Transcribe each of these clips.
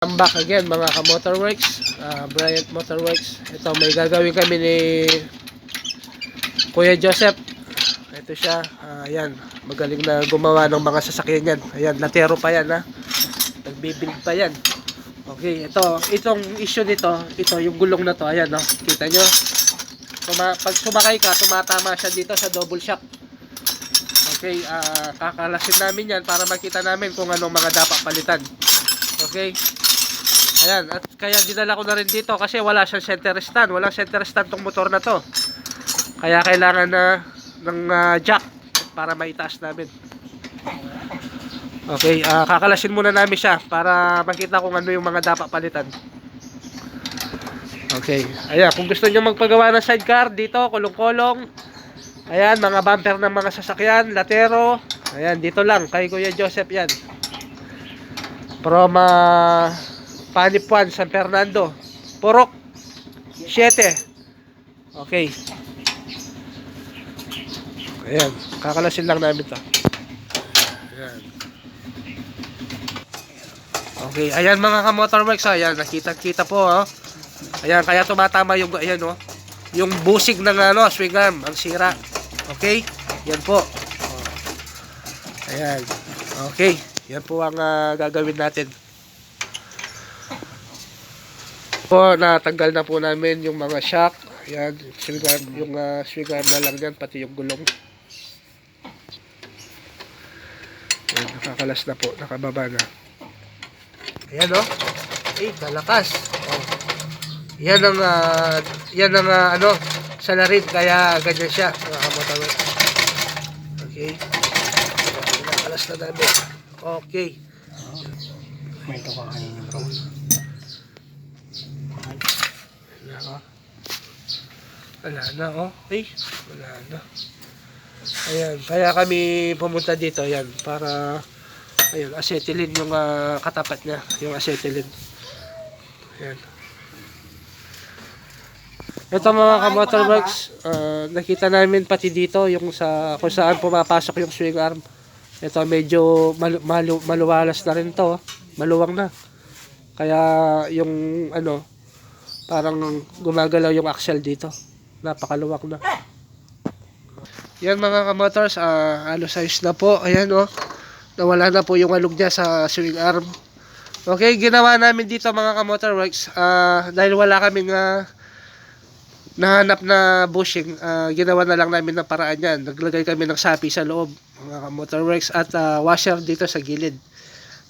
I'm back again mga ka-motorworks, Bryant Motorworks. Ito may gagawin kami ni Kuya Joseph. Ito siya, ayan, magaling na gumawa ng mga sasakyan yan. Ayan, latero pa yan ha. Nagbibuild pa yan. Okay, itong issue nito, ito yung gulong na to, ayan no. Kita nyo? Pag sumakay ka, tumatama siya dito sa double shock. Okay, kakalasin namin yan para makita namin kung anong mga dapat palitan. Okay. Ayan, at kaya dinala ko na rin dito kasi wala siyang center stand. Walang center stand tong motor na to. Kaya kailangan na ng jack para maitaas namin. Okay, kakalasin muna namin siya para makita kung ano yung mga dapat palitan. Okay, ayan, kung gusto nyo magpagawa ng sidecar dito, kulong-kulong. Ayan, mga bumper ng mga sasakyan, latero. Ayan, dito lang, kay Kuya Joseph yan. From Panipuan, San Fernando, Purok 7. Okay. Ayan, kakalasin lang namin to. Ayan. Okay, ayan mga ka-motorworks, ayan, nakita-kita po, oh. Ayan, kaya tumatama yung, ayan, oh, yung busig ng, swing arm, ang sira. Okay, yan po. Ayan, okay, yan po ang gagawin natin. Po, natanggal na po namin yung mga shock. Ayan, yung swing arm na lang yan, pati yung gulong. Ayan, nakakalas na po, nakababa na. Ayan o. Eh, nalakas. Oh. Yan ang salarin, kaya ganyan siya. Nakakamatawin. Okay. Nakakalas na namin. Okay. May ito ka kanina bro. Wala na, oh. Ay, wala na. Ayan, kaya kami pumunta dito, ayan, para, ayun, acetylene yung katapat niya, yung acetylene. Ayan. Ito mga ka-motorworks, nakita namin pati dito, yung kung saan pumapasok yung swing arm. Ito, medyo maluwalas na rin to, maluwang na. Kaya, yung, parang gumagalaw yung axle dito. Napakaluwak na. Yan mga ka-motors, halos ayos na po. Ayan oh. Nawala na po yung alog niya sa swing arm. Okay, ginawa namin dito mga ka-motorworks, dahil wala kaming nahanap na bushing, ginawa na lang namin ng paraan yan. Naglagay kami ng sapi sa loob mga ka-motorworks at washer dito sa gilid.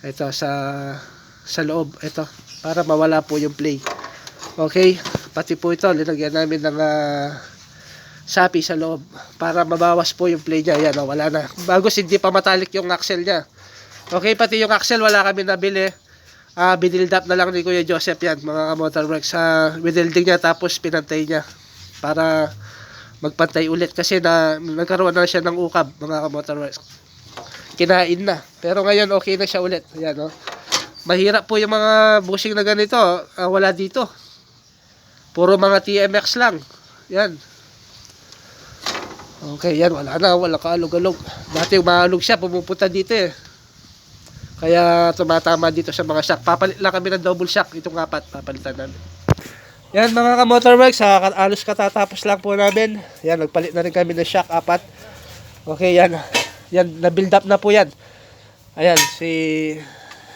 Ito sa loob, ito, para mawala po yung play. Okay, pati po ito, linagyan namin ng sapi sa loob para mabawas po yung play niya. Ayan, wala na. Bagos hindi pa matalik yung axle niya. Okay, pati yung axle wala kami nabili. Binild up na lang ni Kuya Joseph yan, mga motorworks. Binilding niya tapos pinantay niya para magpantay ulit kasi nagkaroon na siya ng ukab, mga motorworks. Kinain na. Pero ngayon okay na siya ulit. Ayan, oh. Mahirap po yung mga bushing na ganito. Wala dito. Puro mga TMX lang. Yan. Okay, yan. Wala na. Wala kaalog-alog. Dati yung maalog siya, pumupunta dito eh. Kaya tumatama dito sa mga shock. Papalit lang kami ng double shock. Itong apat, papalitan namin. Yan mga ka-motorworks. Alos katatapos lang po namin. Yan, nagpalit na rin kami ng shock, apat. Okay, yan. Yan, na-build up na po yan. Ayan, si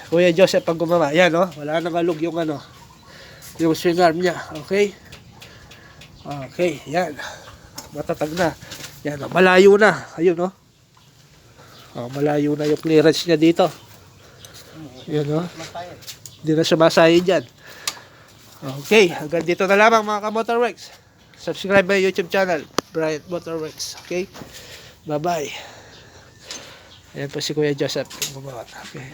Kuya Joseph pag gumawa. Yan, oh. Wala nang alog yung yung swing arm niya. Okay? Okay, yan. Matatag na. Yan, oh. Malayo na. Ayun, oh. Malayo na yung clearance niya dito. Yan, oh. Hindi na sumasayin dyan. Okay, hanggang dito na lamang mga ka-motorworks. Subscribe my YouTube channel, Bryant Motorworks. Okay? Bye-bye. Ayan po si Kuya Joseph. Okay.